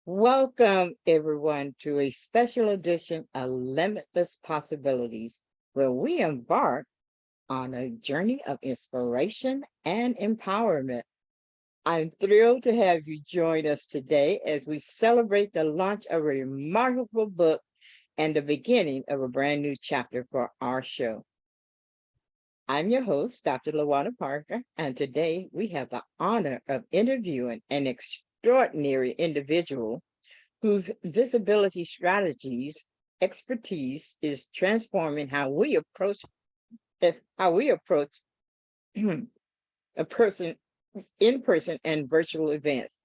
Welcome, everyone, to a special edition of Limitless Possibilities, where we embark on a journey of inspiration and empowerment. I'm thrilled to have you join us today as we celebrate the launch of a remarkable book and the beginning of a brand new chapter for our show. I'm your host, Dr. LaWanda Parker, and today we have the honor of interviewing an extraordinary individual whose disability strategies expertise is transforming how we approach a person in-person and virtual events.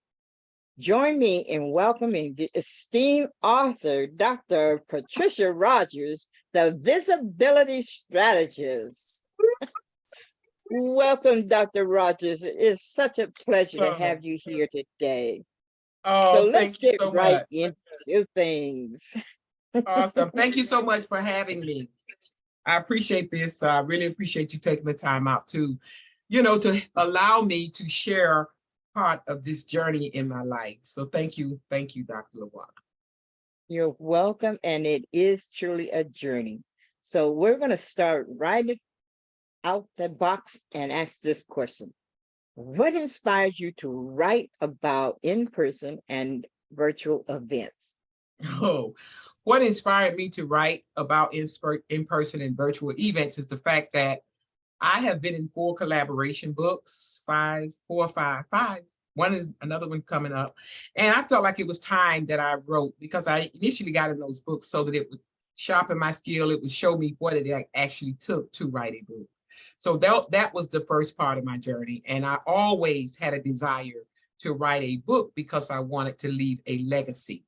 Join me in welcoming the esteemed author, Dr. Patricia Rogers, the visibility strategist. Welcome, Dr. Rogers. It is such a pleasure to Oh, have you here today. So oh, let's thank you get so right much. into things. Awesome. Thank you so much for having me. I appreciate this. I really appreciate you taking the time out to allow me to share part of this journey in my life. So thank you, Dr. LaWanda. You're welcome, and it is truly a journey. So we're going to start right out the box and ask this question. What inspired you to write about in-person and virtual events? Oh, what inspired me to write about in-person and virtual events is the fact that I have been in 4 collaboration books, 5, 4, 5, 5. One is another one coming up. And I felt like it was time that I wrote because I initially got in those books so that it would sharpen my skill. It would show me what it actually took to write a book. So that was the first part of my journey. And I always had a desire to write a book because I wanted to leave a legacy.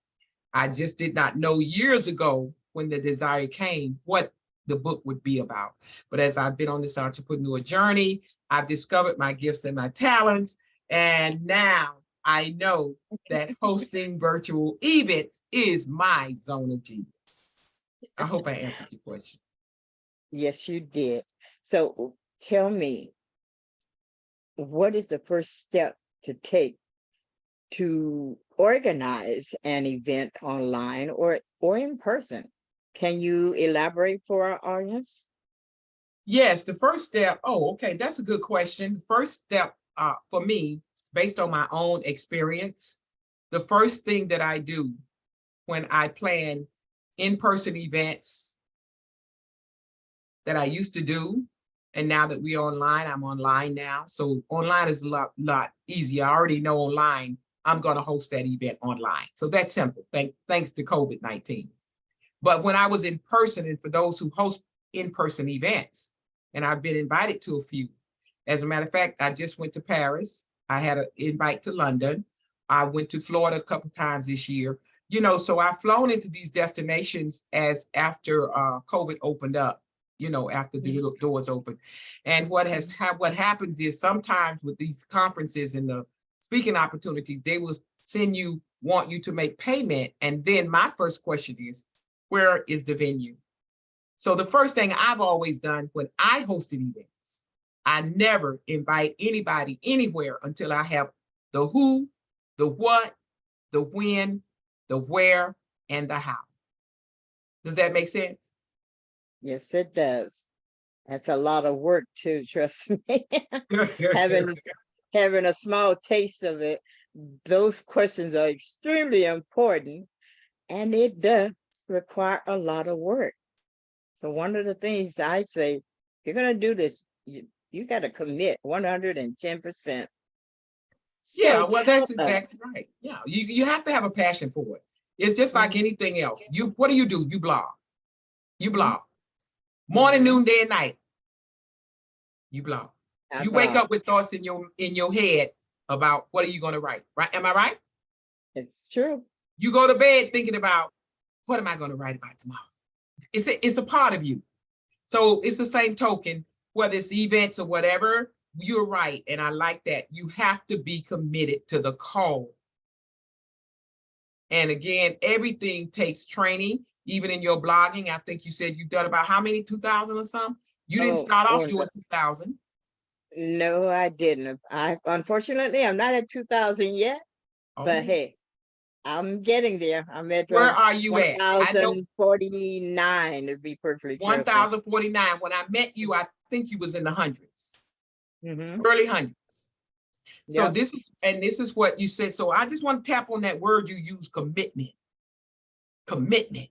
I just did not know years ago when the desire came what the book would be about. But as I've been on this entrepreneur journey, I've discovered my gifts and my talents. And now I know that hosting virtual events is my zone of genius. I hope I answered your question. Yes, you did. So tell me, what is the first step to take to organize an event online or in person? Can you elaborate for our audience? Yes, the first step. Oh, okay. That's a good question. First step for me, based on my own experience, the first thing that I do when I plan in-person events that I used to do, and now that we're online, I'm online now. So online is a lot easier. I already know online, I'm going to host that event online. So that's simple, thanks to COVID-19. But when I was in person, and for those who host in-person events, and I've been invited to a few. As a matter of fact, I just went to Paris. I had an invite to London. I went to Florida a couple of times this year. So I've flown into these destinations as after COVID opened up, after the doors open. And what happens is sometimes with these conferences and the speaking opportunities, they will want you to make payment. And then my first question is, where is the venue? So the first thing I've always done when I hosted events, I never invite anybody anywhere until I have the who, the what, the when, the where, and the how. Does that make sense? Yes, it does. That's a lot of work too, trust me. having having a small taste of it, those questions are extremely important, and it does require a lot of work. So one of the things I say, if you're gonna do this, you got to commit 110%. So Yeah, well, tell that's us. exactly right. Yeah, you have to have a passion for it. It's just like anything else. What do? You blog. You Mhm, blog. Morning, mhm. noon, day, and night. You blog. I You wake blog. up with thoughts in your head about what are you going to write, right? Am I right? It's true. You go to bed thinking about what am I going to write about tomorrow? It's a part of you. So it's the same token, whether it's events or whatever, you're right. And I like that. You have to be committed to the call. And again, everything takes training, even in your blogging. I think you said you've done about how many, 2,000 or something? You didn't Oh, start off oh doing 2,000. no, I didn't. I unfortunately I'm not at 2000 yet, but Oh, hey, I'm getting there. I'm at Where are you at? I know 1049 to be perfectly truthful. 1049. When I met you, I think you was in the hundreds, Hmm. early hundreds. So Yep. this is what you said. So I just want to tap on that word you use, commitment. Commitment.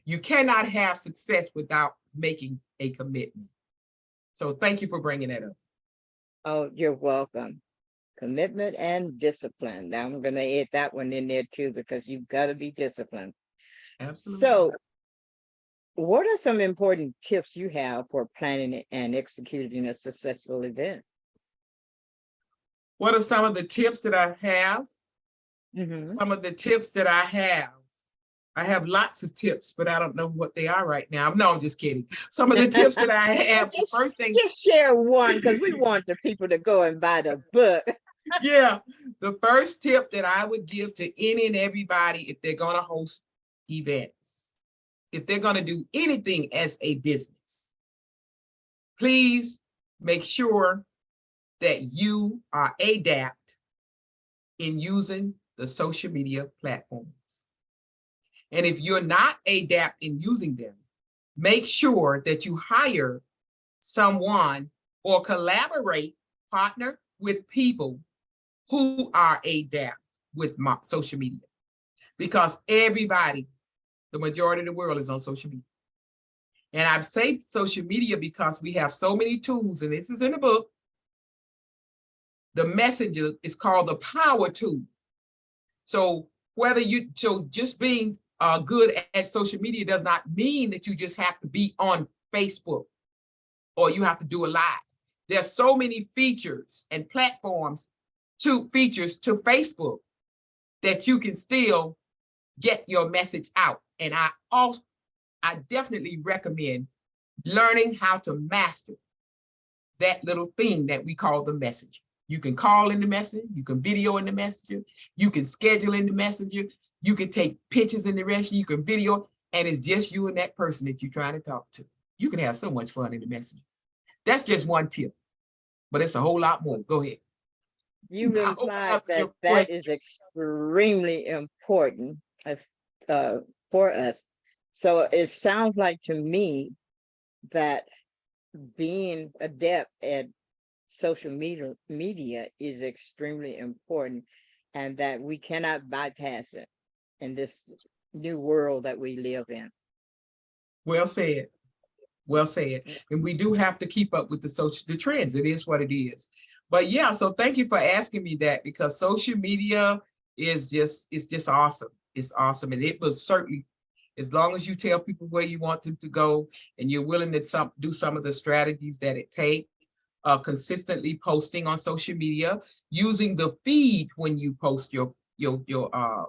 You cannot have success without making a commitment. So thank you for bringing that up. Oh, you're welcome. Commitment and discipline. Now I'm going to add that one in there too, because you've got to be disciplined. Absolutely. So, what are some important tips you have for planning and executing a successful event? What are some of the tips that I have? Hmm. Some of the tips that I have lots of tips, but I don't know what they are right now. No, I'm just kidding. Some of the tips that I have, the just first thing, just share one because we want the people to go and buy the book. yeah, the first tip that I would give to any and everybody if they're going to host events, if they're going to do anything as a business, please make sure that you are adept in using the social media platforms. And if you're not adept in using them, make sure that you hire someone or collaborate, partner with people who are adept with social media. Because everybody, the majority of the world is on social media. And I've saved social media because we have so many tools, and this is in the book. The messenger is called the power tool. So just being good at social media does not mean that you just have to be on Facebook or you have to do a live. There's so many features and platforms features to Facebook that you can still get your message out. And I definitely recommend learning how to master that little thing that we call the messenger. You can call in the messenger, you can video in the messenger, you can schedule in the messenger, you can take pictures in the messenger, you can video, and it's just you and that person that you're trying to talk to. You can have so much fun in the messenger. That's just one tip, but it's a whole lot more. Go ahead. You've I hope I implied answered that your that is question. extremely important uh, for us. So it sounds like to me that being adept at social media is extremely important, and that we cannot bypass it in this new world that we live in. Well said. Well said. And we do have to keep up with the trends. It is what it is. But yeah, so thank you for asking me that, because social media it's just awesome. It's awesome. And it was certainly, as long as you tell people where you want them to go and you're willing to do some of the strategies that it takes, consistently posting on social media, using the feed when you post your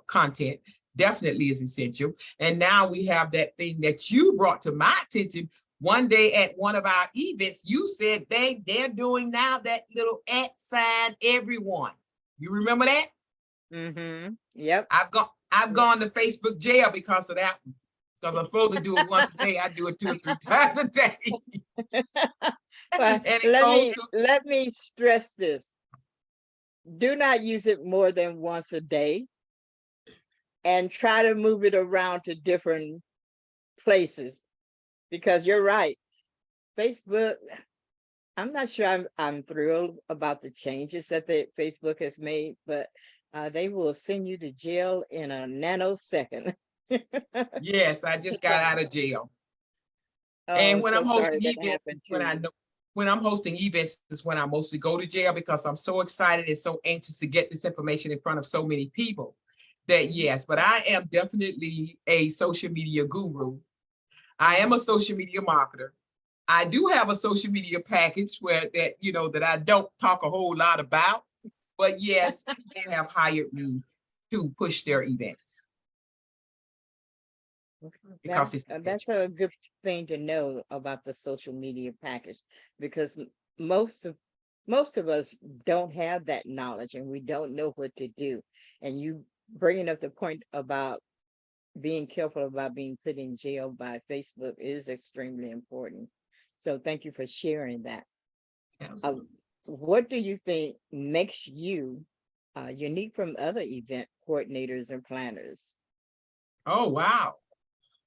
content definitely is essential. And now we have that thing that you brought to my attention one day at one of our events. You said they're doing now that little @ everyone. You remember that? Mm-hmm. Yep. I've Yep. gone to Facebook jail because of that one. Because I'm supposed to do it once a day. I do it 2 or 3 times a day. Well, And it goes to, let me stress this. Do not use it more than once a day, and try to move it around to different places, because you're right. Facebook, I'm not sure I'm thrilled about the changes that Facebook has made, but they will send you to jail in a nanosecond. yes, I just got out of jail. And Oh, when so I'm sorry hosting that events, is happened to when I you. know when I'm hosting events is when I mostly go to jail, because I'm so excited and so anxious to get this information in front of so many people that Mhm. yes, but I am definitely a social media guru. I am a social media marketer. I do have a social media package where that I don't talk a whole lot about, but yes, people have hired me to push their events because it's That's essential. a good thing to know about the social media package, because most of most of us don't have that knowledge, and we don't know what to do. And you bringing up the point about being careful about being put in jail by Facebook is extremely important. So thank you for sharing that. Uh, Absolutely. what do you think makes you unique from other event coordinators and planners? Oh, wow.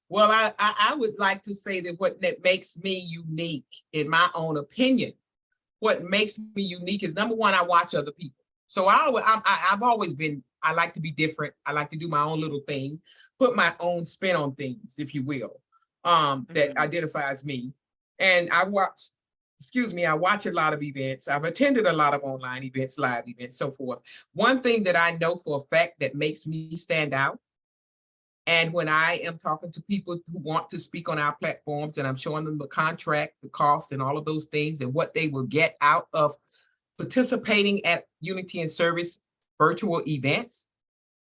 Well, I would like to say that what that makes me unique, in my own opinion, what makes me unique is, number one, I watch other people. So I've always been, I like to be different. I like to do my own little thing, put my own spin on things, if you will, that Mhm. identifies me. And I watch, excuse me, I watch a lot of events. I've attended a lot of online events, live events, so forth. One thing that I know for a fact that makes me stand out, and when I am talking to people who want to speak on our platforms and I'm showing them the contract, the cost, and all of those things, and what they will get out of participating at Unity and Service virtual events,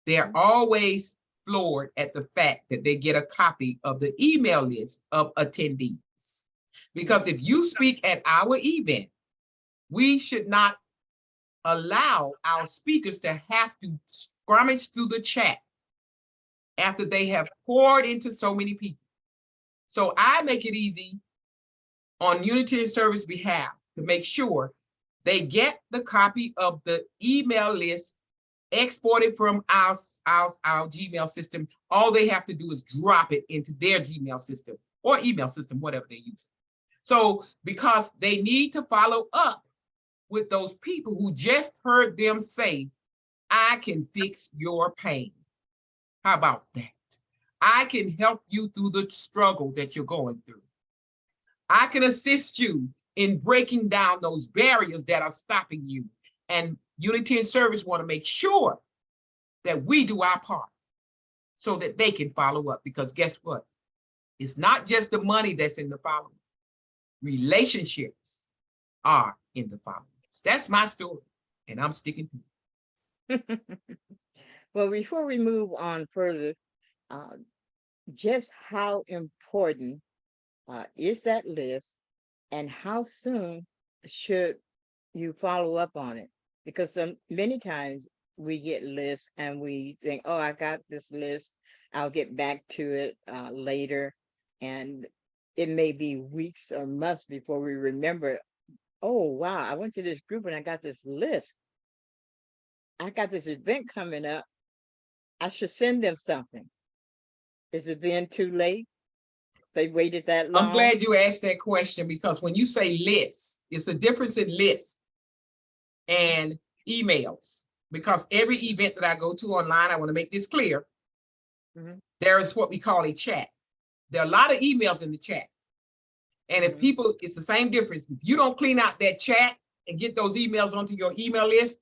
they're always floored at the fact that they get a copy of the email list of attendees. Because if you speak at our event, we should not allow our speakers to have to scrummage through the chat after they have poured into so many people. So I make it easy on Unity and Service behalf to make sure they get the copy of the email list exported from our Gmail system. All they have to do is drop it into their Gmail system or email system, whatever they use. So because they need to follow up with those people who just heard them say, I can fix your pain. How about that? I can help you through the struggle that you're going through. I can assist you in breaking down those barriers that are stopping you. And Unity and Service want to make sure that we do our part so that they can follow up. Because guess what? It's not just the money that's in the follow-up. Relationships are in the follow-ups. That's my story, and I'm sticking to it. Well, before we move on further, uh, just how important is that list, and how soon should you follow up on it? Because many times we get lists and we think, oh, I got this list, I'll get back to it later. And it may be weeks or months before we remember, oh, wow, I went to this group and I got this list. I got this event coming up. I should send them something. Is it then too late? They waited that I'm long? glad you asked that question, because when you say lists, it's a difference in lists and emails. Because every event that I go to online, I want to make this clear, Mhm, there is what we call a chat. There are a lot of emails in the chat. And if mhm. people, it's the same difference. If you don't clean out that chat and get those emails onto your email list,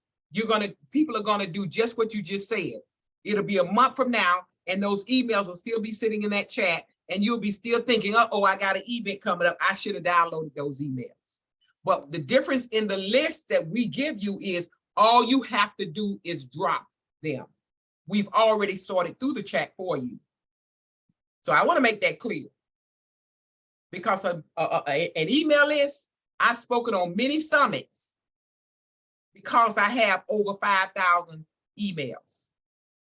people are gonna do just what you just said. It'll be a month from now, and those emails will still be sitting in that chat, and you'll be still thinking, oh, I got an event coming up. I should have downloaded those emails. But the difference in the list that we give you is all you have to do is drop them. We've already sorted through the chat for you. So I want to make that clear, because an email list, I've spoken on many summits because I have over 5,000 emails.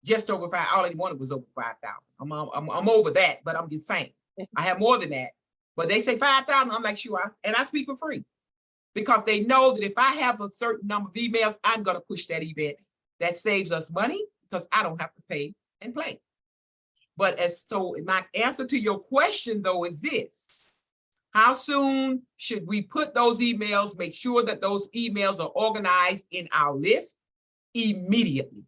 Just over five, all I wanted was over 5,000. I'm over that, but I'm just saying, I have more than that. But they say 5,000, I'm like, sure, and I speak for free, because they know that if I have a certain number of emails, I'm gonna push that event. That saves us money because I don't have to pay and play. But so my answer to your question though is this: how soon should we put those emails, make sure that those emails are organized in our list? Immediately.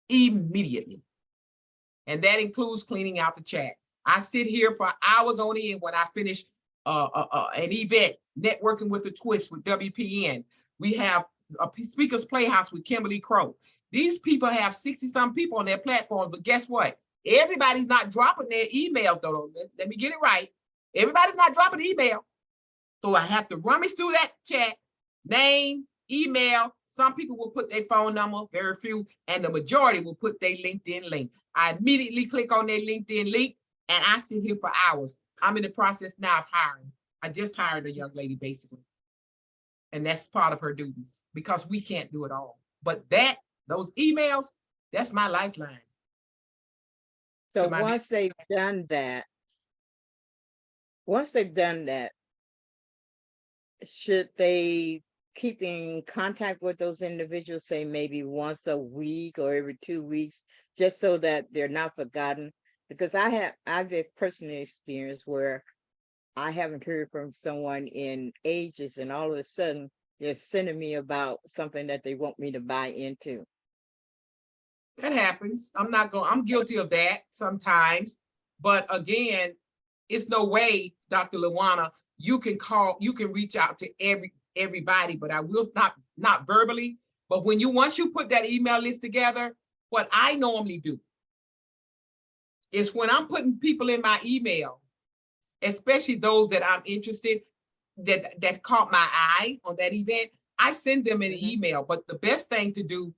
Immediately. And that includes cleaning out the chat. I sit here for hours on end when I finish an event, networking with a twist with WPN. We have a Speakers Playhouse with Kimberly Crow. These people have 60-some people on their platform, but guess what? Everybody's not dropping their emails, though. Let me get it right. Everybody's not dropping the email. So I have to rummage through that chat, name, email. Some people will put their phone number, very few, and the majority will put their LinkedIn link. I immediately click on their LinkedIn link, and I sit here for hours. I'm in the process now of hiring. I just hired a young lady, basically. And that's part of her duties, because we can't do it all. But those emails, that's my lifeline So to my once they've done that, should they keeping contact with those individuals, say maybe once a week or every 2 weeks, just so that they're not forgotten? Because I've personally experienced where I haven't heard from someone in ages, and all of a sudden they're sending me about something that they want me to buy into. That happens. I'm guilty of that sometimes. But again, it's no way, Dr. Luana, you can reach out to everybody, but I will not verbally. But once you put that email list together, what I normally do is when I'm putting people in my email, especially those that I'm interested, that caught my eye on that event, I send them an email. But the best thing to do,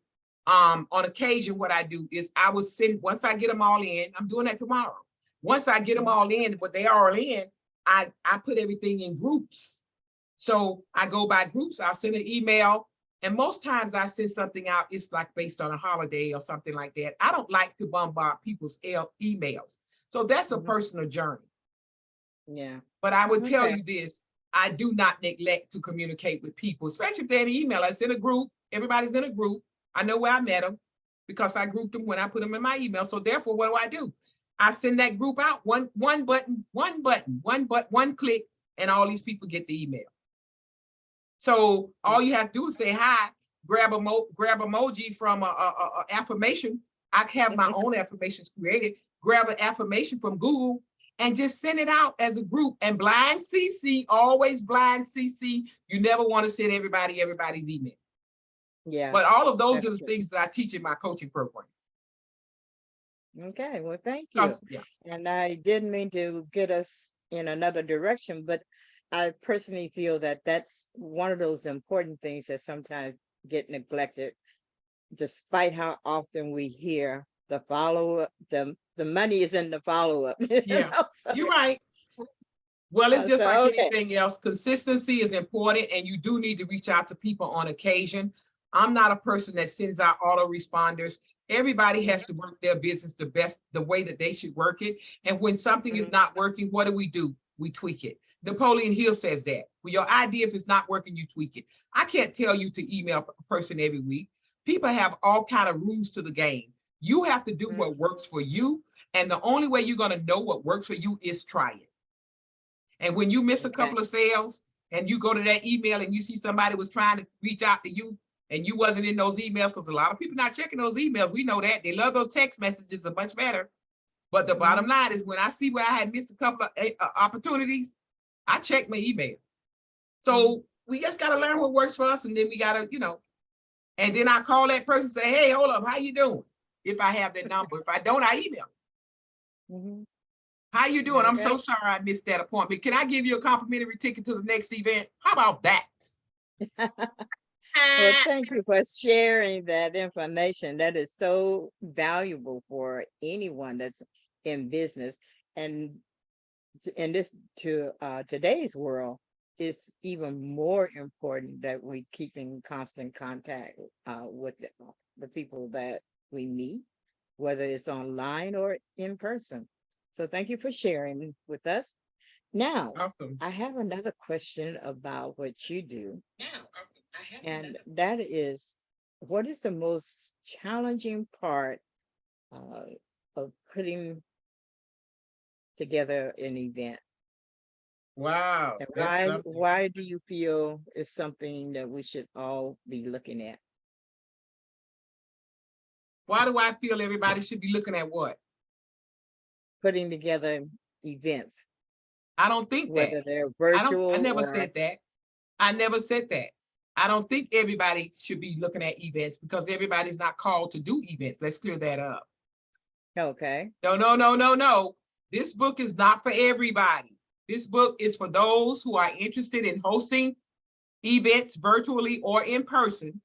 on occasion, what I do is I will send, once I get them all in, I'm doing that tomorrow. Once I get them all in, but they are all in, I put everything in groups. So I go by groups, I'll send an email. And most times I send something out, it's like based on a holiday or something like that. I don't like to bombard people's emails. So that's a personal journey. Yeah. But I would tell Okay. you this, I do not neglect to communicate with people, especially if they're in an email. It's in a group, everybody's in a group. I know where I met them because I grouped them when I put them in my email. So therefore, what do? I send that group out, one click, and all these people get the email. So all you have to do is say hi, grab emoji from a affirmation. I have my own affirmations created. Grab an affirmation from Google and just send it out as a group. And blind CC, always blind CC. You never want to send everybody's email. Yeah. But all of those are the True. things that I teach in my coaching program. Okay, well, thank you. Yeah. And I didn't mean to get us in another direction, but I personally feel that that's one of those important things that sometimes get neglected, despite how often we hear the follow-up, the money is in the follow-up. Yeah, you're right. Well, it's just like Okay. anything else. Consistency is important, and you do need to reach out to people on occasion. I'm not a person that sends out autoresponders. Everybody has to work their business the way that they should work it. And when something is not working, what do? We tweak it. Napoleon Hill says that. Well, your idea, if it's not working, you tweak it. I can't tell you to email a person every week. People have all kind of rules to the game. You have to do what works for you. And the only way you're going to know what works for you is try it. And when you miss a couple of sales and you go to that email and you see somebody was trying to reach out to you and you wasn't in those emails, because a lot of people not checking those emails. We know that. They love those text messages a bunch better. But the bottom line is, when I see where I had missed a couple of opportunities, I check my email. So we just got to learn what works for us. And then we got to, and then I call that person, say, hey, hold up, how you doing? If I have that number. If I don't, I email. How you doing? I'm so sorry I missed that appointment. Can I give you a complimentary ticket to the next event? How about that? Well, thank you for sharing that information. That is so valuable for anyone that's in business. And in today's world, it's even more important that we keep in constant contact with the people that we meet, whether it's online or in person. So thank you for sharing with us. Now, Awesome. I have another question about what you do. And that is, what is the most challenging part of putting together an event? Wow. And why do you feel it's something that we should all be looking at? Why do I feel everybody should be looking at what? Putting together events. I don't think that. Whether they're virtual I never or said that. I never said that. I don't think everybody should be looking at events, because everybody's not called to do events. Let's clear that up. okay. No. This book is not for everybody. This book is for those who are interested in hosting events virtually or in person.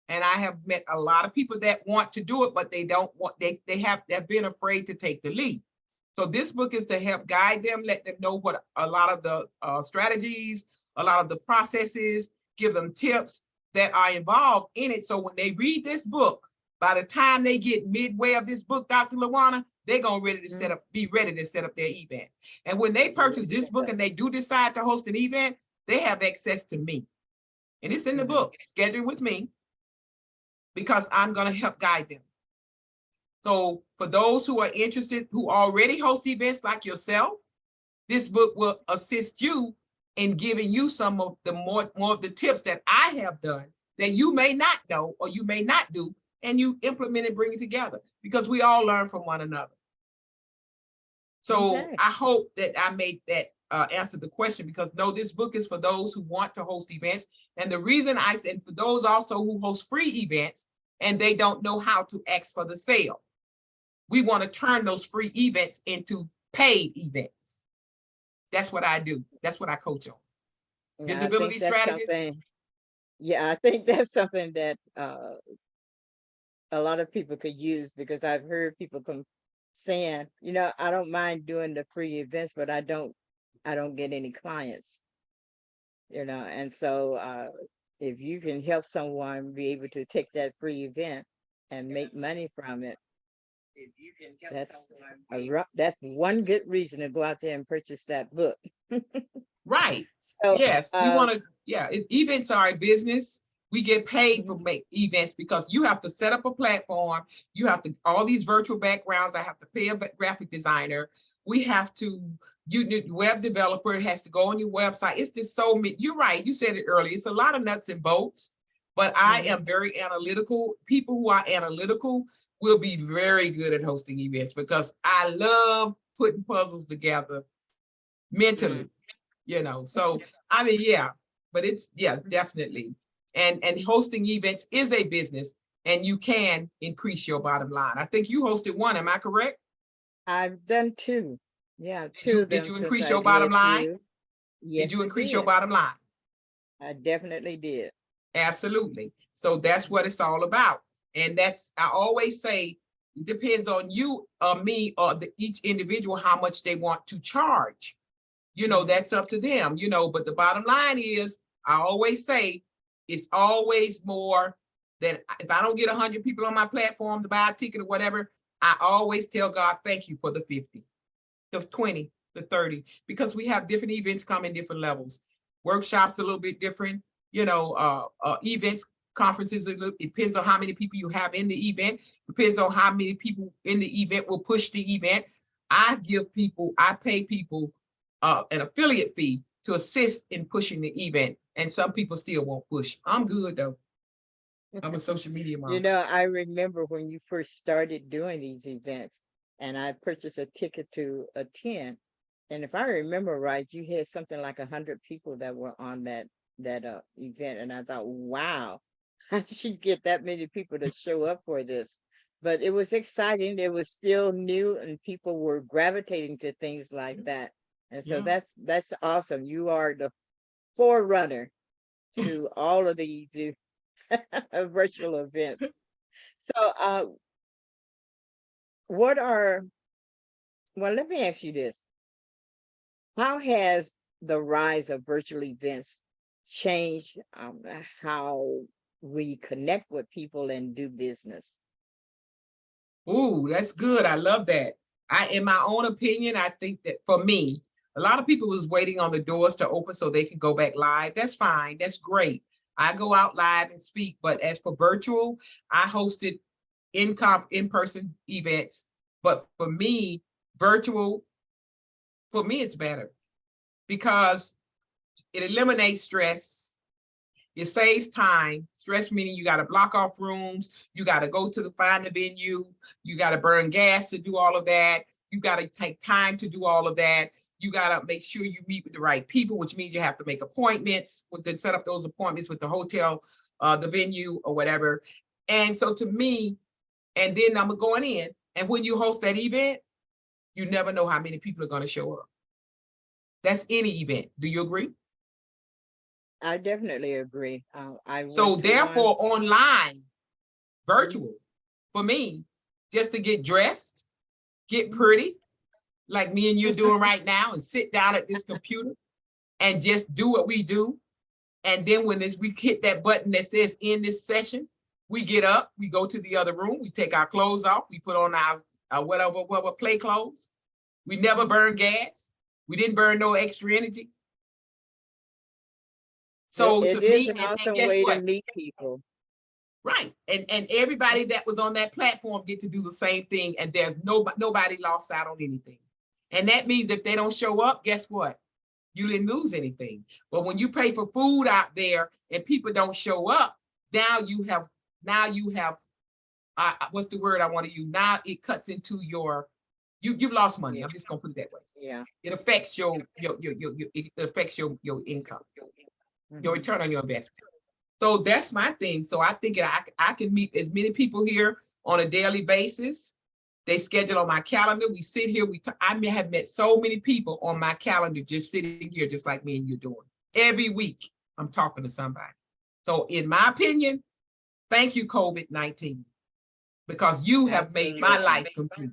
And I have met a lot of people that want to do it, but they don't want, they've been afraid to take the lead. So this book is to help guide them, let them know what a lot of the strategies, a lot of the processes, give them tips that are involved in it. So when they read this book, by the time they get midway of this book, Dr. Luana, they're gonna be ready to set up their event. And when they purchase this book and they do decide to host an event, they have access to me. and it's in the Mhm. book, Schedule with Me, because I'm going to help guide them. So for those who are interested, who already host events like yourself, this book will assist you in giving you some of the more of the tips that I have done that you may not know or you may not do, and you implement and bring it together, because we all learn from one another. So Okay. I hope that I made that answer the question, because no, this book is for those who want to host events. And the reason I said for those also who host free events and they don't know how to ask for the sale, we want to turn those free events into paid events. That's what I do. That's what I coach on. Yeah, I Visibility think that's strategies. something. Yeah, I think that's something that a lot of people could use, because I've heard people come saying, I don't mind doing the free events, but I don't get any clients, and so if you can help someone be able to take that free event and make money from it, that's one good reason to go out there and purchase that book. Right. So Yes, we want to, yeah, events are a business. We get paid for mhm, make events because you have to set up a platform. You have to, all these virtual backgrounds. I have to pay a graphic designer. We have to, you need web developer, it has to go on your website. It's just so many, you're right. You said it earlier. It's a lot of nuts and bolts, but I mhm. am very analytical. People who are analytical will be very good at hosting events, because I love putting puzzles together mentally, so I mean, yeah, but it's, yeah, definitely. And hosting events is a business, and you can increase your bottom line. I think you hosted one, am I correct? I've done two. Yeah, did two you of did them you since increase I your bottom did line you. did Yes, you it increase your did. bottom line? I definitely did. Absolutely. So that's what it's all about. And that's, I always say, it depends on you or me or each individual how much they want to charge. Mhm. That's up to them, but the bottom line is, I always say, it's always more than, if I don't get 100 people on my platform to buy a ticket or whatever, I always tell God, thank you for the 50, the 20, the 30, because we have different events come in different levels. Workshops a little bit different, events, conferences, it depends on how many people you have in the event, depends on how many people in the event will push the event. I pay people an affiliate fee to assist in pushing the event. And some people still won't push. I'm good though. I'm a social media mom. I remember when you first started doing these events, and I purchased a ticket to attend. And if I remember right, you had something like 100 people that were on that event, and I thought, wow, how did she get that many people to show up for this? But it was exciting. It was still new, and people were gravitating to things like that. And so Yeah. that's awesome. You are the forerunner to all of these virtual events. So, what are, well, let me ask you this. How has the rise of virtual events changed how we connect with people and do business? Ooh, that's good. I love that. In my own opinion, I think that for me, a lot of people was waiting on the doors to open so they could go back live. That's fine. That's great. I go out live and speak, but as for virtual, I hosted in-person events. But for me, virtual, for me, it's better because it eliminates stress. It saves time. Stress meaning you got to block off rooms. You got to go to find the venue. You got to burn gas to do all of that. You got to take time to do all of that. You got to make sure you meet with the right people, which means you have to make appointments to set up those appointments with the hotel, the venue or whatever. And so to me, and then I'm going in, and when you host that event, you never know how many people are going to show up. That's any event. Do you agree? I definitely agree. I So went to one. therefore, online, Mhm, virtual, for me, just to get dressed, get mhm. pretty, like me and you're doing right now, and sit down at this computer and just do what we do. And then when we hit that button that says end this session, we get up, we go to the other room, we take our clothes off, we put on our whatever play clothes. We never Mhm. burn gas. We didn't burn no extra energy. So to It is me, an and awesome guess way to what? meet people. Right. And everybody that was on that platform get to do the same thing. And there's nobody lost out on anything. And that means if they don't show up, guess what? You didn't lose anything. But when you pay for food out there and people don't show up, now you have what's the word I want to use? Now it cuts into you've lost money. Yeah, I'm just gonna put it that way. yeah. It affects your it affects your income, your Mhm. return on your investment. So that's my thing. So I think I can meet as many people here on a daily basis. They schedule on my calendar. We sit here. I may have met so many people on my calendar just sitting here, just like me and you doing. Every week, I'm talking to somebody. So in my opinion, thank you, COVID-19, because you have made my Absolutely. life complete.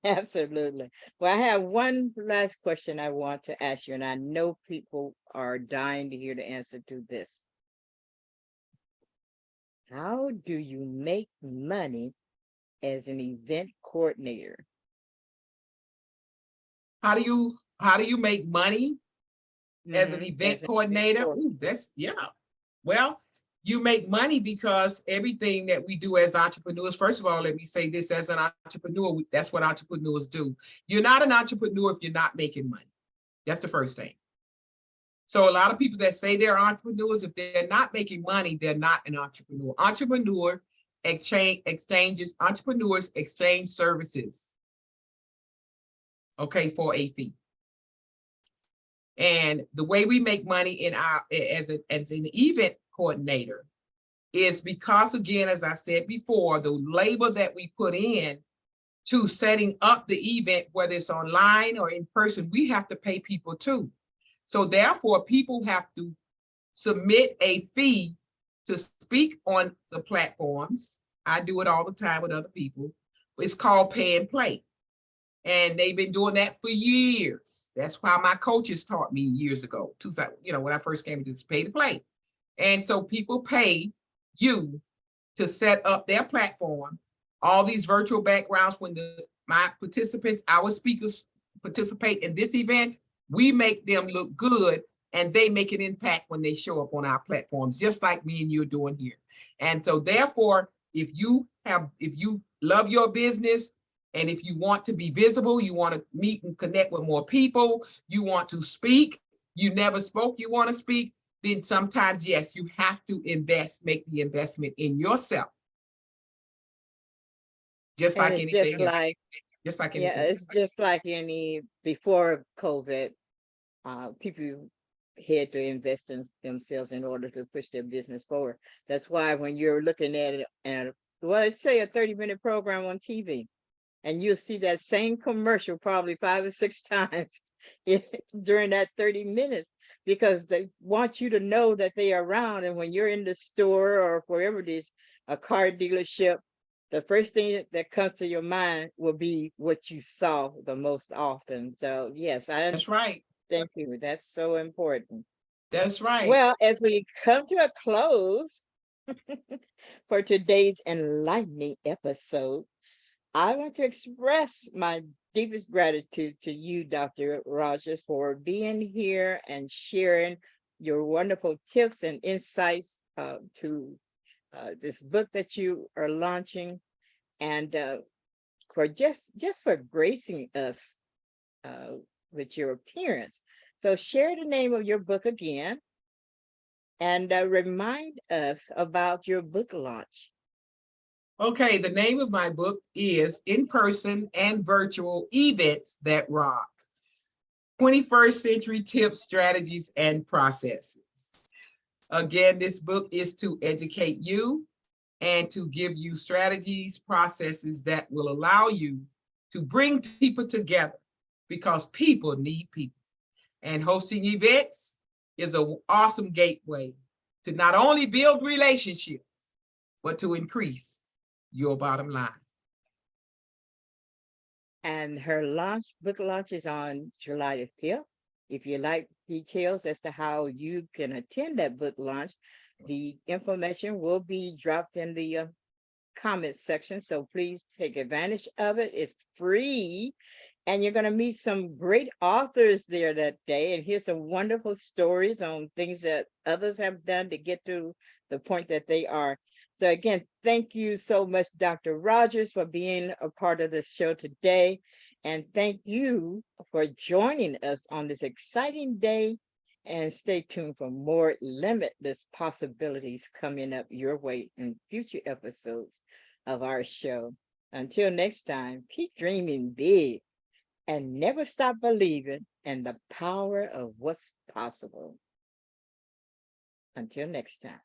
Absolutely. Well, I have one last question I want to ask you, and I know people are dying to hear the answer to this. How do you make money as an event coordinator? How do you make money as an As event an event coordinator? coordinator. Ooh, that's yeah. Well, you make money because everything that we do as entrepreneurs, first of all, let me say this as an entrepreneur, that's what entrepreneurs do. You're not an entrepreneur if you're not making money. That's the first thing. So a lot of people that say they're entrepreneurs, if they're not making money, they're not an entrepreneur. Entrepreneurs exchange services, okay, for a fee. And the way we make money in our as an event coordinator is because, again, as I said before, the labor that we put in to setting up the event, whether it's online or in person, we have to pay people too. So therefore, people have to submit a fee to speak on the platforms. I do it all the time with other people. It's called pay and play. And they've been doing that for years. That's why my coaches taught me years ago, when I first came to this, pay to play. And so people pay you to set up their platform, all these virtual backgrounds. When my participants, our speakers participate in this event, we make them look good and they make an impact when they show up on our platforms, just like me and you're doing here. And so therefore, if you love your business, and if you want to be visible, you want to meet and connect with more people, you want to speak, you never spoke, you want to speak, then sometimes, yes, you have to make the investment in yourself, just And like it's just anything else, like, just like yeah, anything it's just like any before COVID, people had to invest in themselves in order to push their business forward. That's why when you're looking at it, and well, let's say a 30-minute program on TV, and you'll see that same commercial probably 5 or 6 times during that 30 minutes because they want you to know that they are around. And when you're in the store or wherever it is, a car dealership, the first thing that comes to your mind will be what you saw the most often. So yes, That's right. thank you. That's so important. That's right. Well, as we come to a close for today's enlightening episode, I want to express my deepest gratitude to you, Dr. Rogers, for being here and sharing your wonderful tips and insights to this book that you are launching, and for just for gracing us uh, with your appearance. So, share the name of your book again, and remind us about your book launch. Okay, the name of my book is In Person and Virtual Events That Rock: 21st Century Tips, Strategies, and Processes. Again, this book is to educate you and to give you strategies, processes that will allow you to bring people together, because people need people. And hosting events is an awesome gateway to not only build relationships, but to increase your bottom line. And her book launch is on July the 5th. If you like details as to how you can attend that book launch, the information will be dropped in the comment section. So please take advantage of it. It's free. And you're going to meet some great authors there that day and hear some wonderful stories on things that others have done to get to the point that they are. So, again, thank you so much, Dr. Rogers, for being a part of this show today. And thank you for joining us on this exciting day. And stay tuned for more limitless possibilities coming up your way in future episodes of our show. Until next time, keep dreaming big and never stop believing in the power of what's possible. Until next time.